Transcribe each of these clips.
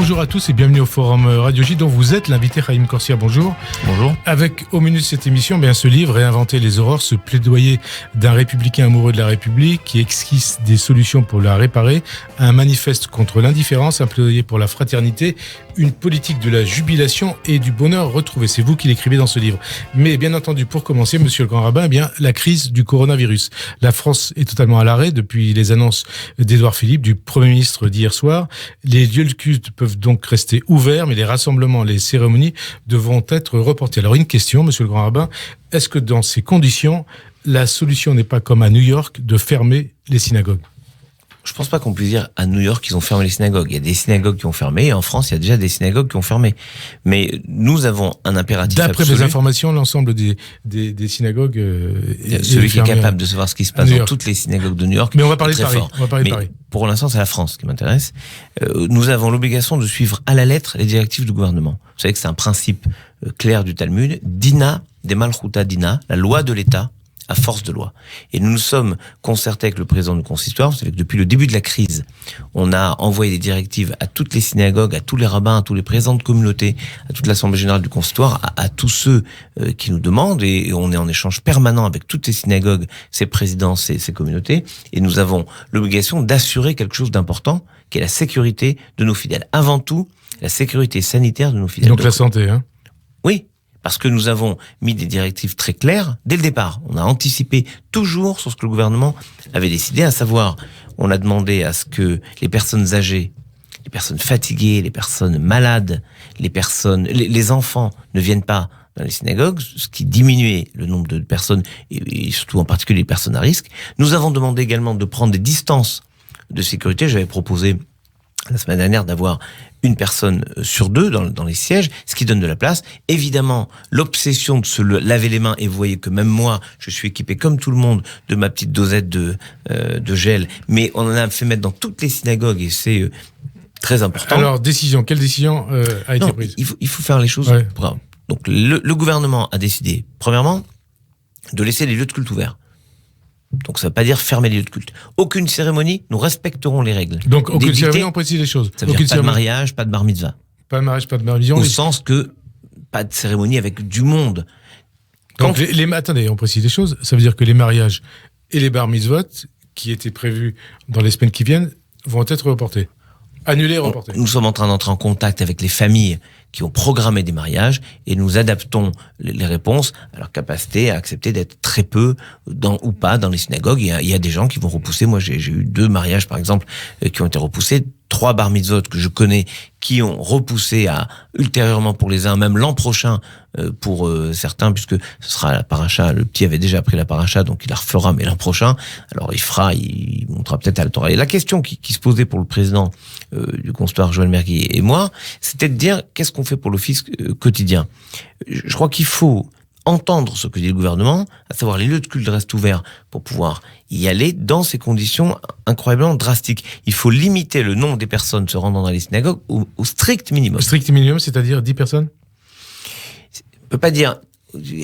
Bonjour à tous et bienvenue au Forum Radio J dont vous êtes l'invité Haïm Corsia. Bonjour. Bonjour. Avec au menu de cette émission, ce livre, Réinventer les aurores, ce plaidoyer d'un républicain amoureux de la République qui esquisse des solutions pour la réparer, un manifeste contre l'indifférence, un plaidoyer pour la fraternité, une politique de la jubilation et du bonheur retrouvé. C'est vous qui l'écrivez dans ce livre. Mais bien entendu, pour commencer, monsieur le grand rabbin, la crise du coronavirus. La France est totalement à l'arrêt depuis les annonces d'Édouard Philippe, du Premier ministre d'hier soir. Les lieux de culte peuvent donc rester ouverts, mais les rassemblements, les cérémonies devront être reportés. Alors une question, monsieur le grand rabbin, est-ce que dans ces conditions, la solution n'est pas comme à New York de fermer les synagogues ? Je pense pas qu'on puisse dire à New York qu'ils ont fermé les synagogues. Il y a des synagogues qui ont fermé, et en France, il y a déjà des synagogues qui ont fermé. Mais nous avons un impératif absolu. D'après mes informations, l'ensemble des synagogues celui qui est capable de savoir ce qui se passe dans toutes les synagogues de New York. Mais on va parler de Paris. Mais pour l'instant, c'est la France qui m'intéresse. Nous avons l'obligation de suivre à la lettre les directives du gouvernement. Vous savez que c'est un principe clair du Talmud. Dina, de Malchuta Dina, la loi de l'État, à force de loi. Et nous nous sommes concertés avec le président du consistoire. Vous savez que depuis le début de la crise, on a envoyé des directives à toutes les synagogues, à tous les rabbins, à tous les présidents de communauté, à toute l'assemblée générale du consistoire, à tous ceux qui nous demandent. Et on est en échange permanent avec toutes ces synagogues, ces présidents, ces communautés. Et nous avons l'obligation d'assurer quelque chose d'important, qui est la sécurité de nos fidèles. Avant tout, la sécurité sanitaire de nos fidèles. Donc la santé, hein ? Oui. Parce que nous avons mis des directives très claires dès le départ. On a anticipé toujours sur ce que le gouvernement avait décidé, à savoir, on a demandé à ce que les personnes âgées, les personnes fatiguées, les personnes malades, les enfants ne viennent pas dans les synagogues, ce qui diminuait le nombre de personnes, et surtout en particulier les personnes à risque. Nous avons demandé également de prendre des distances de sécurité. J'avais proposé la semaine dernière d'avoir une personne sur deux dans les sièges, ce qui donne de la place. Évidemment, l'obsession de se laver les mains, et vous voyez que même moi, je suis équipé comme tout le monde de ma petite dosette de gel, mais on en a fait mettre dans toutes les synagogues et c'est très important. Alors, quelle décision a été prise ? Il faut faire les choses. Ouais. Donc, le gouvernement a décidé, premièrement, de laisser les lieux de culte ouverts. Donc ça ne veut pas dire fermer les lieux de culte. Aucune cérémonie, nous respecterons les règles. Donc aucune cérémonie, on précise les choses. Ça veut dire pas de mariage, pas de bar mitzvah. Pas de mariage, pas de bar mitzvah. Au sens que pas de cérémonie avec du monde. Donc attendez, on précise les choses. Ça veut dire que les mariages et les bar mitzvot qui étaient prévus dans les semaines qui viennent vont être reportés. Annulés, reportés. Nous sommes en train d'entrer en contact avec les familles qui ont programmé des mariages et nous adaptons les réponses à leur capacité à accepter d'être très peu ou pas dans les synagogues. Il y a des gens qui vont repousser. Moi, j'ai eu 2 mariages, par exemple, qui ont été repoussés. 3 bar mitzvot que je connais qui ont repoussé ultérieurement pour les uns, même l'an prochain pour certains, puisque ce sera la paracha. Le petit avait déjà appris la paracha, donc il la refera, mais l'an prochain. Alors il montera peut-être à la Torah. Et la question qui se posait pour le président du consistoire, Joël Mergui, et moi, c'était de dire qu'est-ce qu'on fait pour l'office quotidien. Je crois qu'il faut entendre ce que dit le gouvernement, à savoir les lieux de culte restent ouverts pour pouvoir y aller dans ces conditions incroyablement drastiques. Il faut limiter le nombre des personnes se rendant dans les synagogues au strict minimum. Au strict minimum, c'est-à-dire 10 personnes ? On peut pas dire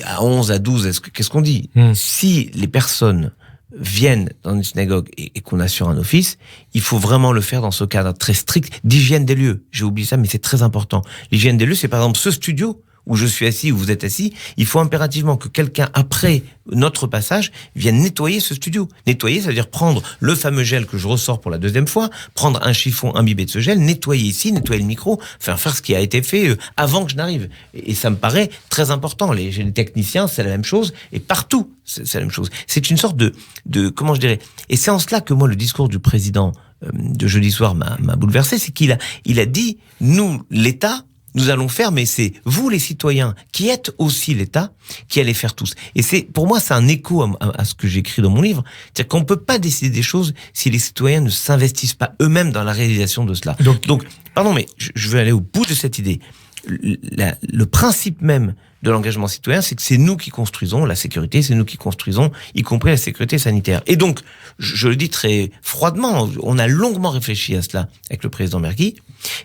à 11, à 12, qu'est-ce qu'on dit ? Si les personnes viennent dans une synagogue et qu'on assure un office, il faut vraiment le faire dans ce cadre très strict d'hygiène des lieux. J'ai oublié ça, mais c'est très important. L'hygiène des lieux, c'est par exemple ce studio où je suis assis, où vous êtes assis, il faut impérativement que quelqu'un, après notre passage, vienne nettoyer ce studio. Nettoyer, ça veut dire prendre le fameux gel que je ressors pour la 2e fois, prendre un chiffon imbibé de ce gel, nettoyer ici, nettoyer le micro, faire ce qui a été fait avant que je n'arrive. Et ça me paraît très important. Les techniciens, c'est la même chose, et partout, c'est la même chose. C'est une sorte de comment je dirais, et c'est en cela que moi, le discours du président de jeudi soir m'a bouleversé, c'est qu'il a dit, nous, l'État, nous allons faire, mais c'est vous les citoyens qui êtes aussi l'État qui allez faire tous. Et pour moi, c'est un écho à ce que j'écris dans mon livre. C'est-à-dire qu'on ne peut pas décider des choses si les citoyens ne s'investissent pas eux-mêmes dans la réalisation de cela. Donc, pardon, mais je veux aller au bout de cette idée. Le principe même de l'engagement citoyen, c'est que c'est nous qui construisons la sécurité, c'est nous qui construisons, y compris la sécurité sanitaire. Et donc, je le dis très froidement, on a longuement réfléchi à cela avec le président Mergui.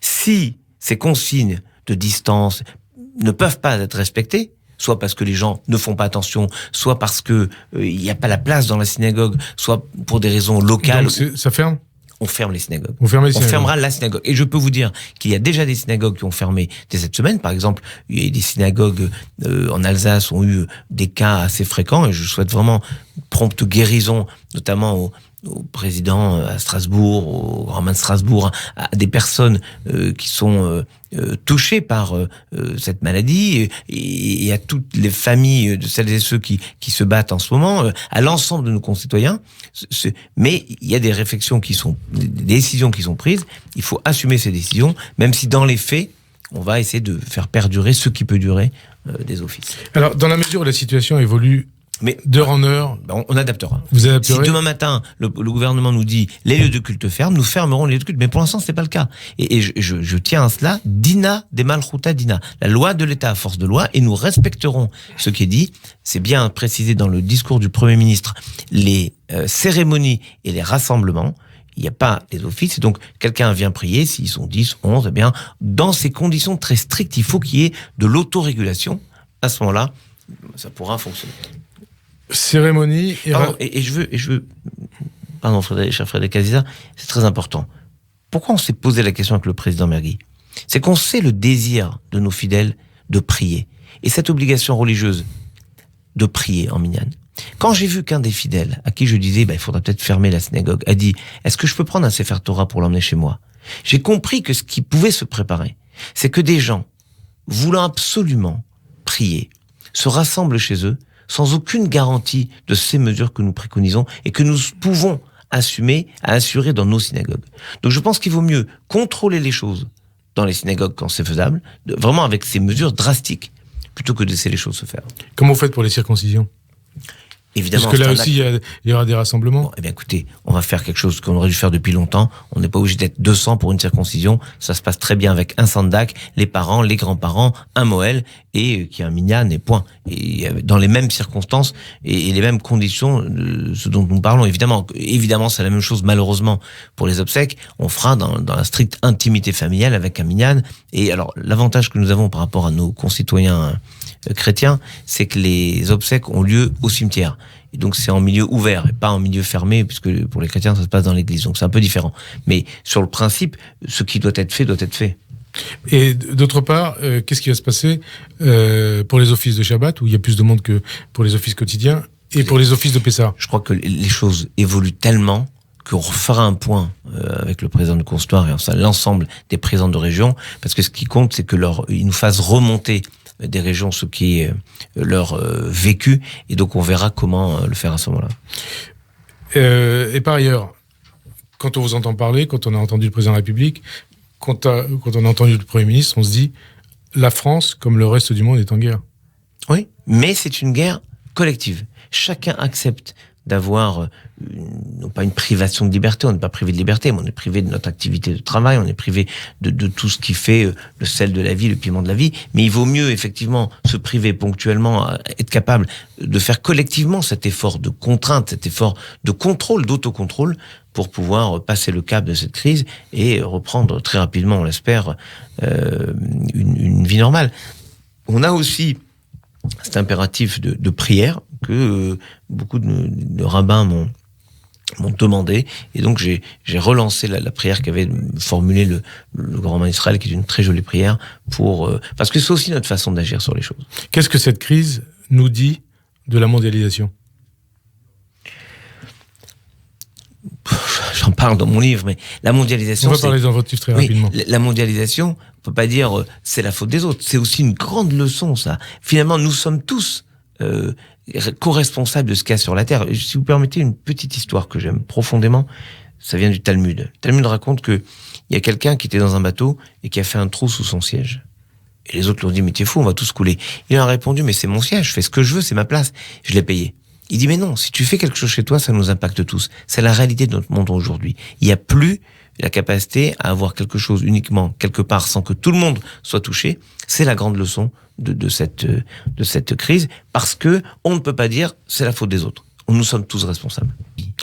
Si ces consignes de distance ne peuvent pas être respectées, soit parce que les gens ne font pas attention, soit parce que il n'y a pas la place dans la synagogue, soit pour des raisons locales. Donc ça ferme ? on ferme les synagogues. On fermera la synagogue. Et je peux vous dire qu'il y a déjà des synagogues qui ont fermé dès cette semaine. Par exemple, il y a des synagogues en Alsace ont eu des cas assez fréquents, et je souhaite vraiment prompte guérison, notamment au président à Strasbourg, au rabbin de Strasbourg, à des personnes qui sont touchées par cette maladie, et à toutes les familles de celles et ceux qui se battent en ce moment, à l'ensemble de nos concitoyens. Mais il y a des réflexions des décisions qui sont prises. Il faut assumer ces décisions, même si dans les faits, on va essayer de faire perdurer ce qui peut durer des offices. Alors, dans la mesure où la situation évolue d'heure en heure, on adaptera. Vous adapterez. Si demain matin, le gouvernement nous dit les lieux de culte ferment, nous fermerons les lieux de culte. Mais pour l'instant, c'est pas le cas. Et je tiens à cela. Dina de Malchuta Dina. La loi de l'État à force de loi, et nous respecterons ce qui est dit. C'est bien précisé dans le discours du Premier ministre. Les cérémonies et les rassemblements, il n'y a pas les offices, et donc quelqu'un vient prier, s'ils sont 10, 11, eh bien, dans ces conditions très strictes, il faut qu'il y ait de l'autorégulation. À ce moment-là, ça pourra fonctionner. Cérémonie et je veux, pardon, cher Frédéric Aziza, c'est très important. Pourquoi on s'est posé la question avec le président Mergui? C'est qu'on sait le désir de nos fidèles de prier, et cette obligation religieuse de prier en minyan. Quand j'ai vu qu'un des fidèles, à qui je disais, il faudra peut-être fermer la synagogue, a dit, est-ce que je peux prendre un Sefer Torah pour l'emmener chez moi? J'ai compris que ce qui pouvait se préparer, c'est que des gens, voulant absolument prier, se rassemblent chez eux, sans aucune garantie de ces mesures que nous préconisons et que nous pouvons assurer dans nos synagogues. Donc je pense qu'il vaut mieux contrôler les choses dans les synagogues quand c'est faisable, vraiment avec ces mesures drastiques, plutôt que de laisser les choses se faire. Comment vous faites pour les circoncisions? Évidemment. Parce que là aussi, il y aura des rassemblements. Bon, eh bien, écoutez, on va faire quelque chose qu'on aurait dû faire depuis longtemps. On n'est pas obligé d'être 200 pour une circoncision. Ça se passe très bien avec un sandak, les parents, les grands-parents, un moël, et qui est un minyan, et point. Et dans les mêmes circonstances et les mêmes conditions, ce dont nous parlons, évidemment. Évidemment, c'est la même chose, malheureusement, pour les obsèques. On fera dans la stricte intimité familiale avec un minyan. Et alors, l'avantage que nous avons par rapport à nos concitoyens chrétiens, c'est que les obsèques ont lieu au cimetière. Et donc c'est en milieu ouvert et pas en milieu fermé, puisque pour les chrétiens ça se passe dans l'église. Donc c'est un peu différent. Mais sur le principe, ce qui doit être fait doit être fait. Et d'autre part, qu'est-ce qui va se passer pour les offices de Shabbat, où il y a plus de monde que pour les offices quotidiens, et pour les offices de Pessah? Je crois que les choses évoluent tellement qu'on fera un point avec le président du consistoire et enfin l'ensemble des présidents de région, parce que ce qui compte, c'est que ils nous fassent remonter des régions ce qui est leur vécu, et donc on verra comment le faire à ce moment-là. Et par ailleurs, quand on vous entend parler, quand on a entendu le président de la République, quand on a entendu le Premier ministre, on se dit la France, comme le reste du monde, est en guerre. Oui, mais c'est une guerre collective. Chacun accepte d'avoir non pas une privation de liberté, on n'est pas privé de liberté, mais on est privé de notre activité de travail, on est privé de tout ce qui fait le sel de la vie, le piment de la vie, mais il vaut mieux effectivement se priver ponctuellement, être capable de faire collectivement cet effort de contrainte, cet effort de contrôle, d'autocontrôle, pour pouvoir passer le cap de cette crise et reprendre très rapidement, on l'espère, une vie normale. On a aussi cet impératif de prière que beaucoup de rabbins m'ont demandé, et donc j'ai relancé la prière qu'avait formulée le grand rabbin d'Israël, qui est une très jolie prière, parce que c'est aussi notre façon d'agir sur les choses. Qu'est-ce que cette crise nous dit de la mondialisation ? J'en parle dans mon livre, mais la mondialisation... On va parler dans votre livre très rapidement. La mondialisation, on peut pas dire c'est la faute des autres. C'est aussi une grande leçon, ça. Finalement, nous sommes tous co-responsables de ce qu'il y a sur la Terre. Si vous permettez une petite histoire que j'aime profondément, ça vient du Talmud. Le Talmud raconte que il y a quelqu'un qui était dans un bateau et qui a fait un trou sous son siège. Et les autres lui ont dit, mais t'es fou, on va tous couler. Il a répondu, mais c'est mon siège, je fais ce que je veux, c'est ma place. Je l'ai payé. Il dit, mais non, si tu fais quelque chose chez toi, ça nous impacte tous. C'est la réalité de notre monde aujourd'hui. Il n'y a plus la capacité à avoir quelque chose uniquement quelque part sans que tout le monde soit touché. C'est la grande leçon de cette crise, parce que on ne peut pas dire c'est la faute des autres. Nous sommes tous responsables.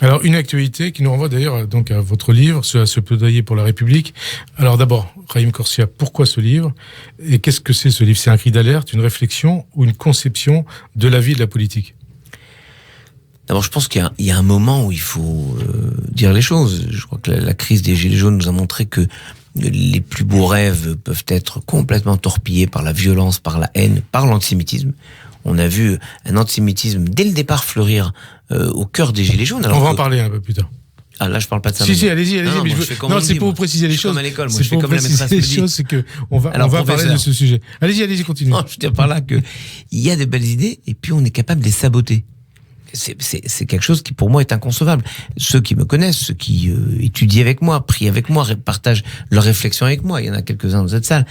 Alors, une actualité qui nous renvoie d'ailleurs donc à votre livre, à ce plaidoyer pour la République. Alors d'abord, Raïm Korsia, pourquoi ce livre ? Et qu'est-ce que c'est ce livre ? C'est un cri d'alerte, une réflexion ou une conception de la vie de la politique ? D'abord, je pense qu'il y a un moment où il faut dire les choses. Je crois que la crise des Gilets jaunes nous a montré que les plus beaux rêves peuvent être complètement torpillés par la violence, par la haine, par l'antisémitisme. On a vu un antisémitisme dès le départ fleurir au cœur des Gilets jaunes. On va en parler un peu plus tard. Ah, là, je parle pas de ça. Si, allez-y. Non, c'est pour vous préciser les choses. Comme à l'école, moi, je fais comme la maîtresse les choses, c'est que on va parler de ce sujet. Allez-y, continuez. Non, je veux dire par là que il y a des belles idées et puis on est capable de les saboter. C'est quelque chose qui pour moi est inconcevable. Ceux qui me connaissent, ceux qui étudient avec moi, prient avec moi, partagent leurs réflexions avec moi, il y en a quelques-uns dans cette salle,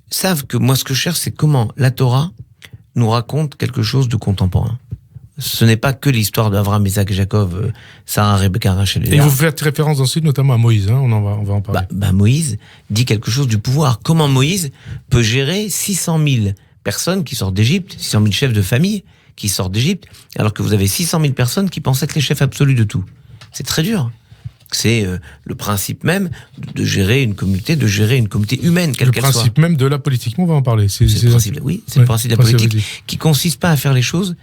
savent que moi ce que je cherche, c'est comment la Torah nous raconte quelque chose de contemporain. Ce n'est pas que l'histoire d'Abraham, Isaac et Jacob, Sarah, Rebecca, Rachel et Léa. Et vous faites référence ensuite notamment à Moïse, hein, on va en parler. Moïse dit quelque chose du pouvoir. Comment Moïse peut gérer 600 000 personnes qui sortent d'Égypte, 600 000 chefs de famille qui sortent d'Égypte, alors que vous avez 600 000 personnes qui pensent être les chefs absolus de tout. C'est très dur. C'est le principe même de gérer une communauté, humaine, quelle qu'elle soit. Le principe même de la politique, on va en parler. C'est le principe de la politique qui consiste pas à faire les choses,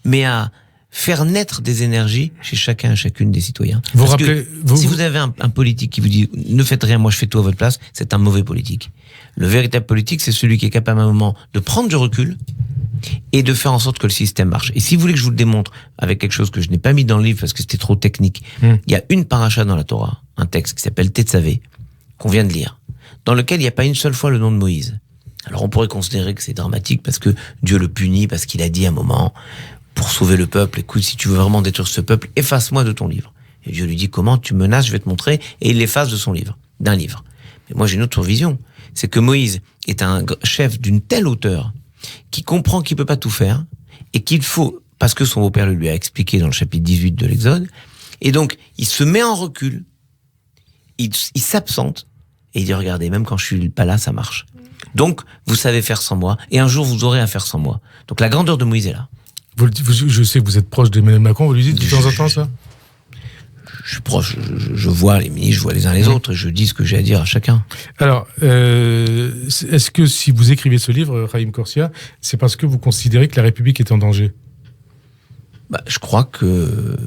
mais à faire naître des énergies chez chacun et chacune des citoyens. Si vous avez un politique qui vous dit « ne faites rien, moi je fais tout à votre place », c'est un mauvais politique. Le véritable politique, c'est celui qui est capable à un moment de prendre du recul et de faire en sorte que le système marche. Et si vous voulez que je vous le démontre avec quelque chose que je n'ai pas mis dans le livre parce que c'était trop technique, il y a une paracha dans la Torah, un texte qui s'appelle Tetzavé, qu'on vient de lire, dans lequel il n'y a pas une seule fois le nom de Moïse. Alors on pourrait considérer que c'est dramatique parce que Dieu le punit, parce qu'il a dit à un moment, pour sauver le peuple, écoute, si tu veux vraiment détruire ce peuple, efface-moi de ton livre. Et Dieu lui dit, comment tu menaces, je vais te montrer, et il l'efface de son livre, d'un livre. Mais moi j'ai une autre vision, c'est que Moïse est un chef d'une telle hauteur qui comprend qu'il peut pas tout faire et qu'il faut, parce que son beau-père le lui a expliqué dans le chapitre 18 de l'Exode, et donc il se met en recul, il s'absente et il dit regardez, même quand je suis pas là, ça marche. Donc vous savez faire sans moi et un jour vous aurez à faire sans moi. Donc la grandeur de Moïse est là. Je sais que vous êtes proche d'Emmanuel Macron, vous lui dites de temps en temps ça? Je suis proche, je vois les ministres, je vois les uns les autres, et je dis ce que j'ai à dire à chacun. Alors, est-ce que si vous écrivez ce livre, Haïm Corsia, c'est parce que vous considérez que la République est en danger? Je crois que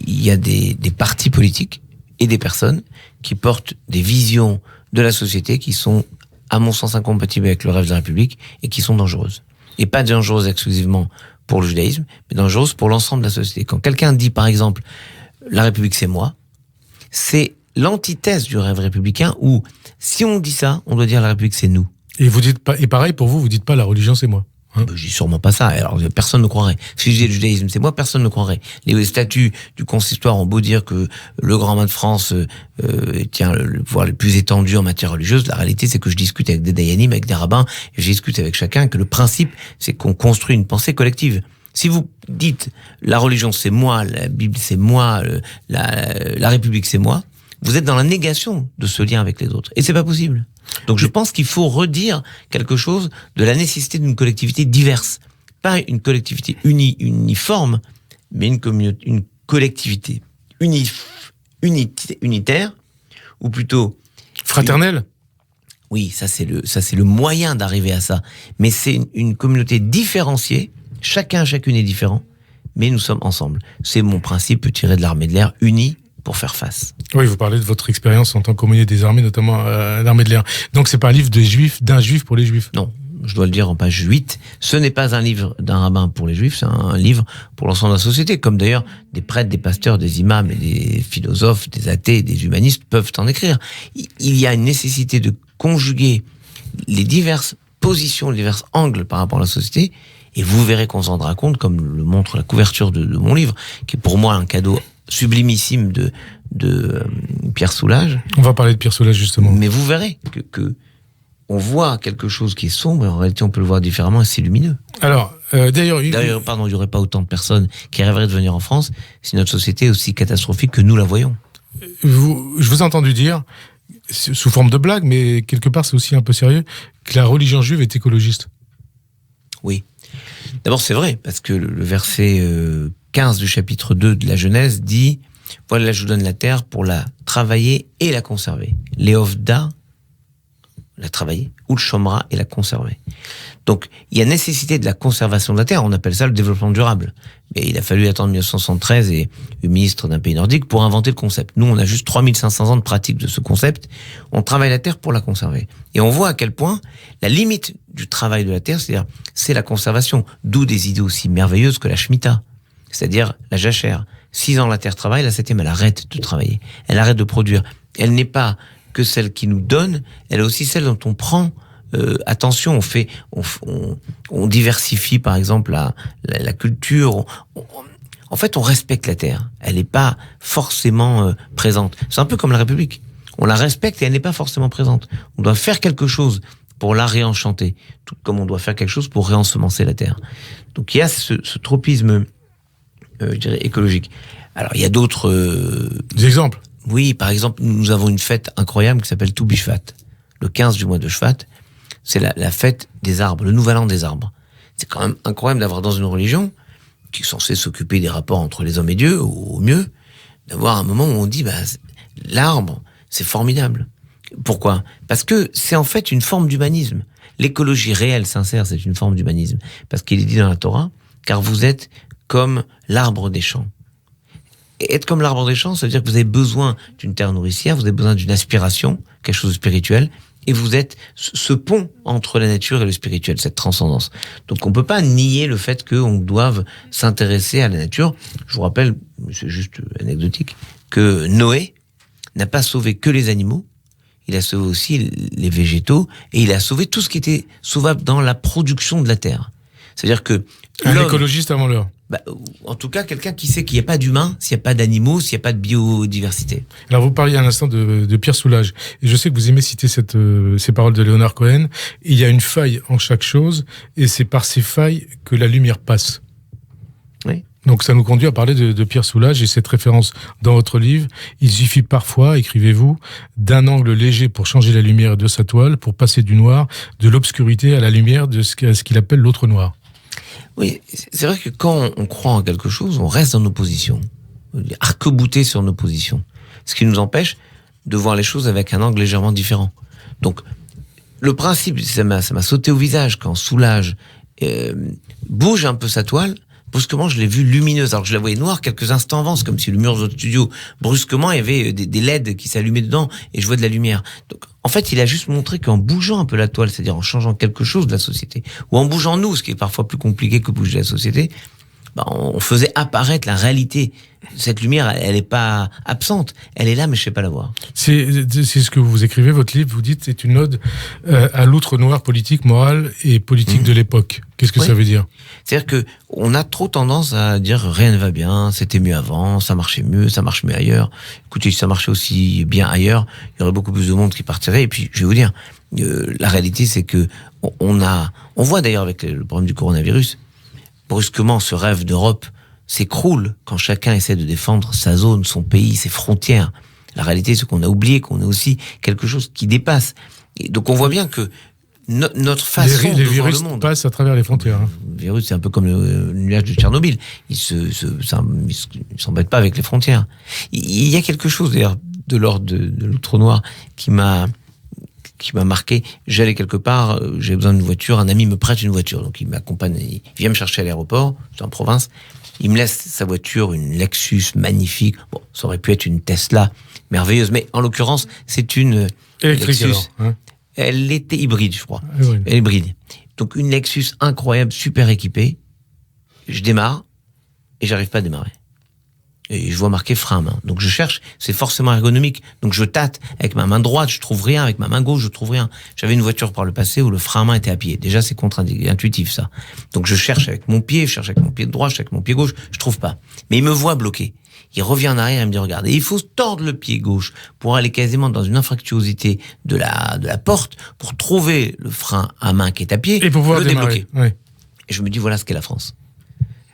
il y a des partis politiques et des personnes qui portent des visions de la société qui sont, à mon sens, incompatibles avec le rêve de la République et qui sont dangereuses. Et pas dangereuses exclusivement pour le judaïsme, mais dangereuses pour l'ensemble de la société. Quand quelqu'un dit, par exemple, la République c'est moi, c'est l'antithèse du rêve républicain où, si on dit ça, on doit dire la République c'est nous. Et vous dites pas, et pareil pour vous dites pas la religion c'est moi. Hein? Je dis sûrement pas ça. Alors personne ne croirait. Si je dis le judaïsme c'est moi, personne ne croirait. Les statuts du consistoire ont beau dire que le grand main de France tient le pouvoir le plus étendu en matière religieuse. La réalité c'est que je discute avec des dayanim, avec des rabbins, et je discute avec chacun. Que le principe c'est qu'on construit une pensée collective. Si vous dites la religion c'est moi, la Bible c'est moi, la République c'est moi, vous êtes dans la négation de ce lien avec les autres. Et c'est pas possible. Donc je pense qu'il faut redire quelque chose de la nécessité d'une collectivité diverse. Pas une collectivité uniforme, mais une collectivité unitaire, ou plutôt... Fraternelle. Oui, ça c'est le moyen d'arriver à ça. Mais c'est une communauté différenciée. Chacune est différent, mais nous sommes ensemble. C'est mon principe tiré de l'armée de l'air, unis pour faire face. Oui, vous parlez de votre expérience en tant qu'aumônier des armées, notamment à l'armée de l'air. Donc c'est pas un livre d'un juif pour les juifs. Non, je dois le dire en page 8. Ce n'est pas un livre d'un rabbin pour les juifs, c'est un livre pour l'ensemble de la société, comme d'ailleurs des prêtres, des pasteurs, des imams et des philosophes, des athées, des humanistes peuvent en écrire. Il y a une nécessité de conjuguer les diverses positions, les divers angles par rapport à la société. Et vous verrez qu'on s'en rendra compte, comme le montre la couverture de mon livre, qui est pour moi un cadeau sublimissime de Pierre Soulages. On va parler de Pierre Soulages, justement. Mais vous verrez que on voit quelque chose qui est sombre, et en réalité on peut le voir différemment, et c'est lumineux. Alors, d'ailleurs, il n'y aurait pas autant de personnes qui rêveraient de venir en France si notre société est aussi catastrophique que nous la voyons. Je vous ai entendu dire, sous forme de blague, mais quelque part c'est aussi un peu sérieux, que la religion juive est écologiste. Oui. D'abord, c'est vrai, parce que le verset 15 du chapitre 2 de la Genèse dit « Voilà, je vous donne la terre pour la travailler et la conserver. » Léovda, la travailler, ou le chômera et la conserver. Donc, il y a nécessité de la conservation de la terre. On appelle ça le développement durable. Mais il a fallu attendre 1973 et le ministre d'un pays nordique pour inventer le concept. Nous, on a juste 3500 ans de pratique de ce concept. On travaille la terre pour la conserver. Et on voit à quel point la limite du travail de la terre, c'est la conservation. D'où des idées aussi merveilleuses que la Shemitah. C'est-à-dire la jachère. 6 ans la terre travaille, la 7e, elle arrête de travailler. Elle arrête de produire. Elle n'est pas que celle qui nous donne, elle est aussi celle dont on prend attention, on diversifie par exemple la culture. En fait, on respecte la terre. Elle n'est pas forcément présente. C'est un peu comme la République. On la respecte et elle n'est pas forcément présente. On doit faire quelque chose pour la réenchanter, tout comme on doit faire quelque chose pour réensemencer la terre. Donc il y a ce tropisme, je dirais, écologique. Alors il y a d'autres exemples. Oui, par exemple, nous avons une fête incroyable qui s'appelle Tou Bishvat. Le 15 du mois de Shvat, c'est la fête des arbres, le nouvel an des arbres. C'est quand même incroyable d'avoir dans une religion qui est censée s'occuper des rapports entre les hommes et Dieu, au mieux, d'avoir un moment où on dit, l'arbre, c'est formidable. Pourquoi ? Parce que c'est en fait une forme d'humanisme. L'écologie réelle, sincère, c'est une forme d'humanisme. Parce qu'il est dit dans la Torah, car vous êtes comme l'arbre des champs. Et être comme l'arbre des champs, ça veut dire que vous avez besoin d'une terre nourricière, vous avez besoin d'une aspiration, quelque chose de spirituel, et vous êtes ce pont entre la nature et le spirituel, cette transcendance. Donc on peut pas nier le fait qu'on doive s'intéresser à la nature. Je vous rappelle, c'est juste anecdotique, que Noé n'a pas sauvé que les animaux, il a sauvé aussi les végétaux, et il a sauvé tout ce qui était sauvable dans la production de la terre. C'est-à-dire que un écologiste avant l'heure. En tout cas, quelqu'un qui sait qu'il n'y a pas d'humains, s'il n'y a pas d'animaux, s'il n'y a pas de biodiversité. Alors, vous parliez à l'instant de Pierre Soulages. Et je sais que vous aimez citer ces paroles de Léonard Cohen. Il y a une faille en chaque chose, et c'est par ces failles que la lumière passe. Oui. Donc, ça nous conduit à parler de Pierre Soulages et cette référence dans votre livre. Il suffit parfois, écrivez-vous, d'un angle léger pour changer la lumière de sa toile, pour passer du noir, de l'obscurité à la lumière de ce qu'il appelle l'autre noir. Oui, c'est vrai que quand on croit en quelque chose, on reste dans nos positions, arc-bouté sur nos positions, ce qui nous empêche de voir les choses avec un angle légèrement différent. Donc, le principe, ça m'a sauté au visage quand Soulages bouge un peu sa toile. Brusquement, je l'ai vue lumineuse, alors que je la voyais noire quelques instants avant. C'est comme si le mur de notre studio, brusquement, il y avait des LED qui s'allumaient dedans, et je vois de la lumière. Donc, en fait, il a juste montré qu'en bougeant un peu la toile, c'est-à-dire en changeant quelque chose de la société, ou en bougeant nous, ce qui est parfois plus compliqué que bouger la société, on faisait apparaître la réalité. Cette lumière, elle n'est pas absente. Elle est là, mais je ne sais pas la voir. C'est ce que vous écrivez, votre livre, vous dites, c'est une ode à l'outre noir politique, morale et politique de l'époque. Qu'est-ce que ça veut dire ? C'est-à-dire que on a trop tendance à dire rien ne va bien, c'était mieux avant, ça marchait mieux, ça marche mieux ailleurs. Écoutez, si ça marchait aussi bien ailleurs, il y aurait beaucoup plus de monde qui partirait. Et puis, je vais vous dire, la réalité, c'est que on voit d'ailleurs avec le problème du coronavirus, brusquement, ce rêve d'Europe s'écroule quand chacun essaie de défendre sa zone, son pays, ses frontières. La réalité, c'est qu'on a oublié qu'on est aussi quelque chose qui dépasse. Et donc, on voit bien que notre façon de voir le monde... Les virus passent à travers les frontières. Le virus, c'est un peu comme le nuage de Tchernobyl. Il s'embête pas avec les frontières. Il y a quelque chose, d'ailleurs, de l'ordre de l'outre noir qui m'a marqué. J'allais quelque part, j'ai besoin d'une voiture, un ami me prête une voiture, donc il m'accompagne, il vient me chercher à l'aéroport, c'est en province, il me laisse sa voiture, une Lexus magnifique, bon, ça aurait pu être une Tesla merveilleuse, mais en l'occurrence, c'est une électrique Lexus. Alors, hein. Elle était hybride, je crois. Oui. Elle est hybride. Donc une Lexus incroyable, super équipée, je démarre, et j'arrive pas à démarrer. Et je vois marqué frein à main. Donc je cherche, c'est forcément ergonomique. Donc je tâte avec ma main droite, je trouve rien, avec ma main gauche, je trouve rien. J'avais une voiture par le passé où le frein à main était à pied. Déjà, c'est contre-intuitif, ça. Donc je cherche avec mon pied, je cherche avec mon pied droit, je cherche avec mon pied gauche, je trouve pas. Mais il me voit bloqué. Il revient en arrière et me dit, regardez, il faut tordre le pied gauche pour aller quasiment dans une infractuosité de la porte pour trouver le frein à main qui est à pied et pour pouvoir le débloquer. Oui. Et je me dis, voilà ce qu'est la France.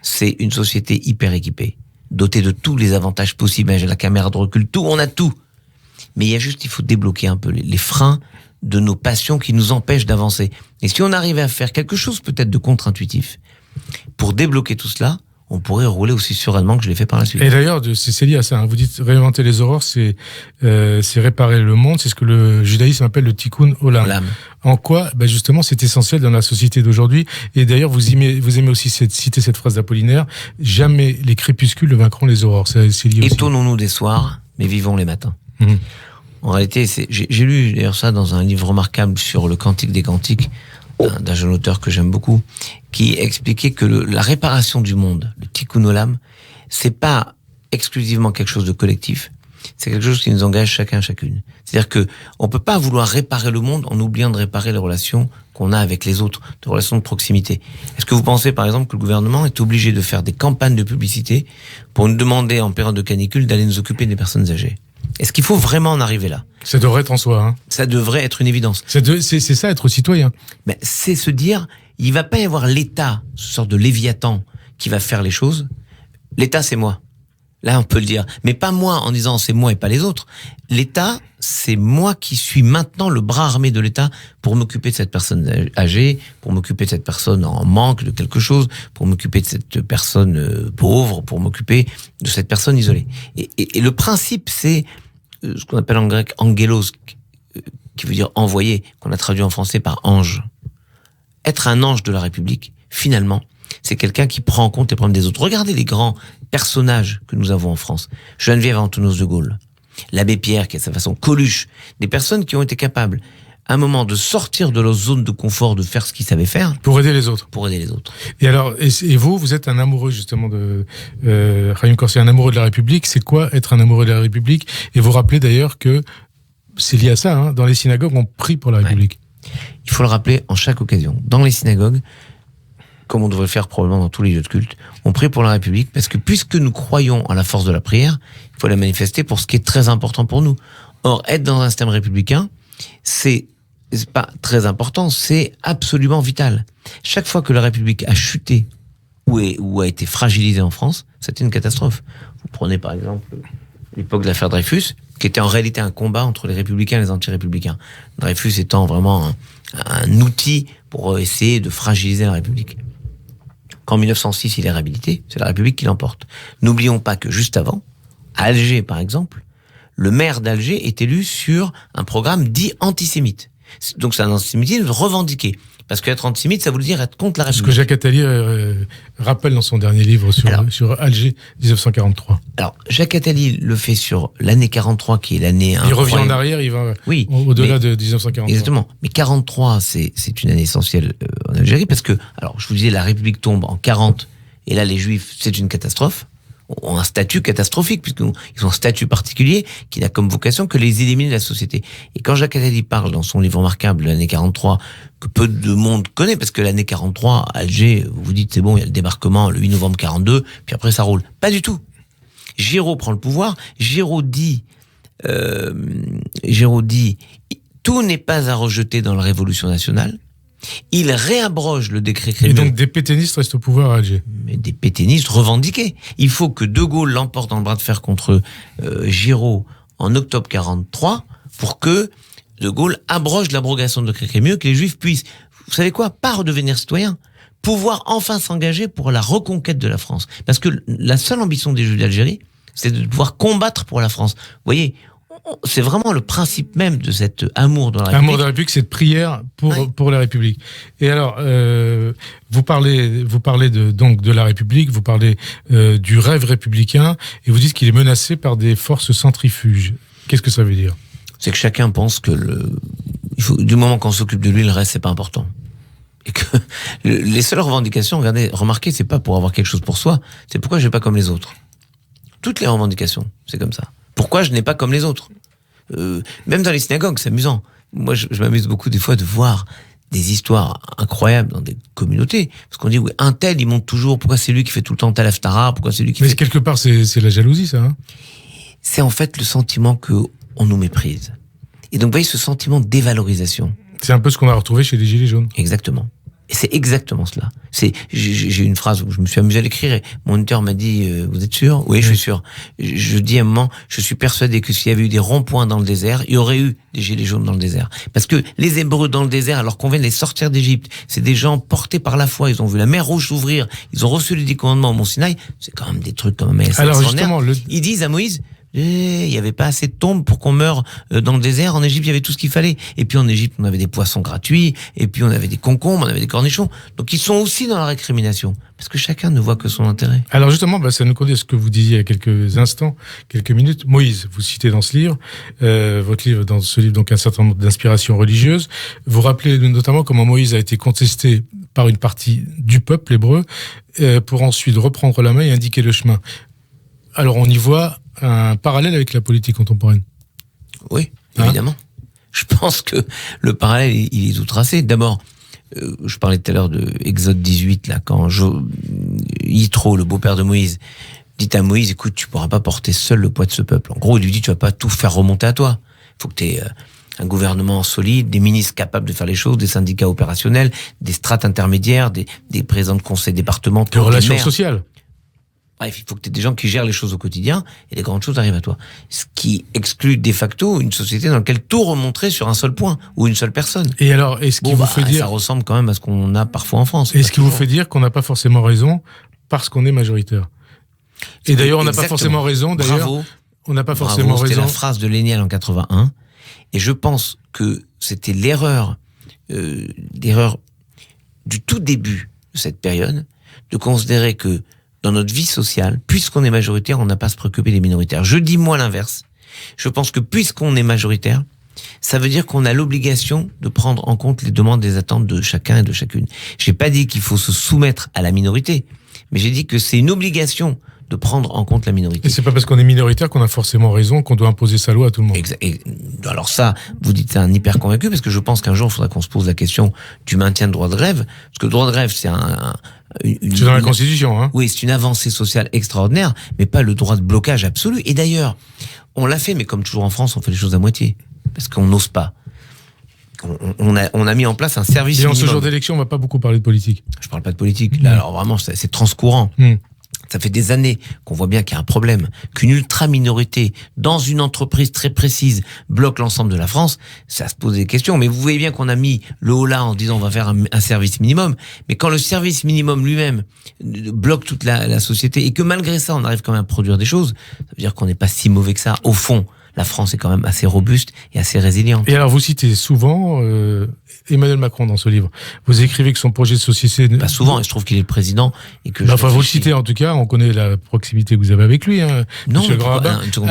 C'est une société hyper équipée, dotée de tous les avantages possibles, la caméra de recul, tout, on a tout. Mais il faut débloquer un peu les freins de nos passions qui nous empêchent d'avancer. Et si on arrivait à faire quelque chose peut-être de contre-intuitif, pour débloquer tout cela, on pourrait rouler aussi sereinement que je l'ai fait par la suite. Et d'ailleurs, c'est lié à ça. Hein. Vous dites réinventer les aurores, c'est réparer le monde. C'est ce que le judaïsme appelle le tikkun olam. en quoi, justement, c'est essentiel dans la société d'aujourd'hui. Et d'ailleurs, vous aimez aussi citer cette phrase d'Apollinaire, jamais les crépuscules ne vaincront les aurores. C'est lié aussi. Étonnons-nous des soirs, mais vivons les matins. En réalité, j'ai lu d'ailleurs ça dans un livre remarquable sur le Cantique des Cantiques, d'un jeune auteur que j'aime beaucoup, qui expliquait que la réparation du monde, le tikkun olam, c'est pas exclusivement quelque chose de collectif, c'est quelque chose qui nous engage chacun, chacune. C'est-à-dire que on peut pas vouloir réparer le monde en oubliant de réparer les relations qu'on a avec les autres, des relations de proximité. Est-ce que vous pensez, par exemple, que le gouvernement est obligé de faire des campagnes de publicité pour nous demander, en période de canicule, d'aller nous occuper des personnes âgées? Est-ce qu'il faut vraiment en arriver là? Ça devrait être en soi. Hein. Ça devrait être une évidence. C'est ça, être citoyen. Mais c'est se dire, il va pas y avoir l'État, ce sorte de léviathan, qui va faire les choses. L'État, c'est moi. Là, on peut le dire. Mais pas moi en disant c'est moi et pas les autres. L'État, c'est moi qui suis maintenant le bras armé de l'État pour m'occuper de cette personne âgée, pour m'occuper de cette personne en manque de quelque chose, pour m'occuper de cette personne pauvre, pour m'occuper de cette personne isolée. Et le principe, c'est ce qu'on appelle en grec angelos, qui veut dire envoyé, qu'on a traduit en français par ange. Être un ange de la République, finalement, c'est quelqu'un qui prend en compte les problèmes des autres. Regardez les grands personnages que nous avons en France. Geneviève Antonos de Gaulle, l'abbé Pierre, qui a sa façon, Coluche, des personnes qui ont été capables, à un moment, de sortir de leur zone de confort, de faire ce qu'ils savaient faire. Pour aider les autres. Pour aider les autres. Et alors, et vous êtes un amoureux, justement, de Raïm Corsi, un amoureux de la République. C'est quoi être un amoureux de la République? Et vous rappelez d'ailleurs que c'est lié à ça, hein, dans les synagogues, on prie pour la République. Ouais. Il faut le rappeler en chaque occasion. Dans les synagogues, comme on devrait le faire probablement dans tous les lieux de culte, on prie pour la République, parce que puisque nous croyons à la force de la prière, il faut la manifester pour ce qui est très important pour nous. Or, être dans un système républicain, c'est pas très important, c'est absolument vital. Chaque fois que la République a chuté ou a été fragilisée en France, c'était une catastrophe. Vous prenez par exemple l'époque de l'affaire Dreyfus, qui était en réalité un combat entre les républicains et les anti-républicains. Dreyfus étant vraiment un outil pour essayer de fragiliser la République. Qu'en 1906, il est réhabilité, c'est la République qui l'emporte. N'oublions pas que juste avant, à Alger par exemple, le maire d'Alger est élu sur un programme dit antisémite. Donc c'est un antisémitisme revendiqué. Parce qu'être antisémite, ça veut dire être contre la République. Ce que Jacques Attali rappelle dans son dernier livre sur Alger 1943. Alors, Jacques Attali le fait sur l'année 43, qui est l'année... Il revient en arrière, il va au-delà de 1943. Exactement. Mais 43, c'est une année essentielle en Algérie, parce que, alors, je vous disais, la République tombe en 40, et là, les Juifs, c'est une catastrophe, ont un statut catastrophique, puisqu'ils ont un statut particulier qui n'a comme vocation que les éliminer de la société. Et quand Jacques Attali parle dans son livre remarquable, l'année 43, que peu de monde connaît, parce que l'année 43, à Alger, vous vous dites, c'est bon, il y a le débarquement le 8 novembre 42, puis après ça roule. Pas du tout. Giraud prend le pouvoir, Giraud dit, tout n'est pas à rejeter dans la Révolution nationale. Il réabroge le décret Crémieux. Et donc des pétainistes restent au pouvoir à Alger. Mais des pétainistes revendiqués. Il faut que De Gaulle l'emporte dans le bras de fer contre Giraud en octobre 43 pour que De Gaulle abroge l'abrogation de décret Crémieux, que les Juifs puissent, vous savez quoi, pas redevenir citoyens, pouvoir enfin s'engager pour la reconquête de la France. Parce que la seule ambition des Juifs d'Algérie, c'est de pouvoir combattre pour la France. Vous voyez, c'est vraiment le principe même de cet amour de la République. Amour de la République, cette prière pour la République. Et alors, vous parlez donc de la République, vous parlez du rêve républicain, et vous dites qu'il est menacé par des forces centrifuges. Qu'est-ce que ça veut dire? C'est que chacun pense que du moment qu'on s'occupe de lui, le reste, c'est pas important. Et que les seules revendications, remarquez, c'est pas pour avoir quelque chose pour soi, c'est pourquoi je n'ai pas comme les autres. Toutes les revendications, c'est comme ça. Pourquoi je n'ai pas comme les autres? Même dans les synagogues, c'est amusant. Moi, je m'amuse beaucoup des fois de voir des histoires incroyables dans des communautés. Parce qu'on dit, oui, un tel, il monte toujours. Pourquoi c'est lui qui fait tout le temps tel haftara? Pourquoi c'est lui qui Mais quelque part, c'est la jalousie, ça. Hein, c'est en fait le sentiment qu'on nous méprise. Et donc, vous voyez, ce sentiment de dévalorisation. C'est un peu ce qu'on a retrouvé chez les Gilets jaunes. Exactement. Et c'est exactement cela. J'ai une phrase où je me suis amusé à l'écrire et mon auditeur m'a dit, vous êtes sûr? Oui, je suis sûr. Je dis à un moment, je suis persuadé que s'il y avait eu des ronds-points dans le désert, il y aurait eu des gilets jaunes dans le désert. Parce que les Hébreux dans le désert, alors qu'on vient de les sortir d'Égypte, c'est des gens portés par la foi, ils ont vu la mer Rouge s'ouvrir, ils ont reçu les 10 commandements au Mont Sinaï, c'est quand même des trucs quand même assez extraordinaires. Ils disent à Moïse, il n'y avait pas assez de tombes pour qu'on meure dans le désert. En Égypte, il y avait tout ce qu'il fallait. Et puis en Égypte, on avait des poissons gratuits, et puis on avait des concombres, on avait des cornichons. Donc ils sont aussi dans la récrimination, parce que chacun ne voit que son intérêt. Alors justement, ça nous conduit à ce que vous disiez il y a quelques instants, quelques minutes. Moïse, vous citez dans ce livre, dans ce livre, donc un certain nombre d'inspirations religieuses. Vous rappelez notamment comment Moïse a été contesté par une partie du peuple hébreu pour ensuite reprendre la main et indiquer le chemin. Alors on y voit un parallèle avec la politique contemporaine. Oui, évidemment. Je pense que le parallèle, il est tout tracé. D'abord, je parlais tout à l'heure de Exode 18, là, quand Yitro, le beau-père de Moïse, dit à Moïse, écoute, tu pourras pas porter seul le poids de ce peuple. En gros, il lui dit, tu vas pas tout faire remonter à toi. Il faut que tu aies un gouvernement solide, des ministres capables de faire les choses, des syndicats opérationnels, des strates intermédiaires, des présidents de conseils départementaux, des relations sociales. Bref, il faut que tu aies des gens qui gèrent les choses au quotidien et les grandes choses arrivent à toi. Ce qui exclut de facto une société dans laquelle tout remonterait sur un seul point ou une seule personne. Et alors, est-ce qu'il vous fait dire... Ça ressemble quand même à ce qu'on a parfois en France. Est-ce qu'il vous fait dire qu'on n'a pas forcément raison parce qu'on est majoritaire? Et d'ailleurs, on n'a pas forcément raison. D'ailleurs, bravo. On n'a pas forcément raison. C'était la phrase de Léniel en 81. Et je pense que c'était l'erreur du tout début de cette période de considérer que dans notre vie sociale, puisqu'on est majoritaire, on n'a pas à se préoccuper des minoritaires. Je dis moi l'inverse. Je pense que puisqu'on est majoritaire, ça veut dire qu'on a l'obligation de prendre en compte les demandes et les attentes de chacun et de chacune. J'ai pas dit qu'il faut se soumettre à la minorité, mais j'ai dit que c'est une obligation de prendre en compte la minorité. Et c'est pas parce qu'on est minoritaire qu'on a forcément raison, qu'on doit imposer sa loi à tout le monde. Alors ça, vous dites c'est un hyper convaincu, parce que je pense qu'un jour, il faudra qu'on se pose la question du maintien de droit de grève, parce que le droit de grève, c'est c'est dans la Constitution, hein. Oui, c'est une avancée sociale extraordinaire, mais pas le droit de blocage absolu. Et d'ailleurs, on l'a fait, mais comme toujours en France, on fait les choses à moitié, parce qu'on n'ose pas. On a mis en place un service minimum. Et en ce jour d'élection, on va pas beaucoup parler de politique. Je parle pas de politique. Là, alors vraiment, c'est transcourant. Ça fait des années qu'on voit bien qu'il y a un problème, qu'une ultra-minorité dans une entreprise très précise bloque l'ensemble de la France. Ça se pose des questions. Mais vous voyez bien qu'on a mis le haut là en disant on va faire un service minimum. Mais quand le service minimum lui-même bloque toute la société et que malgré ça on arrive quand même à produire des choses, ça veut dire qu'on n'est pas si mauvais que ça. Au fond, la France est quand même assez robuste et assez résiliente. Et alors vous citez souvent Emmanuel Macron dans ce livre. Vous écrivez que son projet de société... Pas souvent, et je trouve qu'il est le président. Et que enfin, vous le citez en tout cas, on connaît la proximité que vous avez avec lui. Hein, non,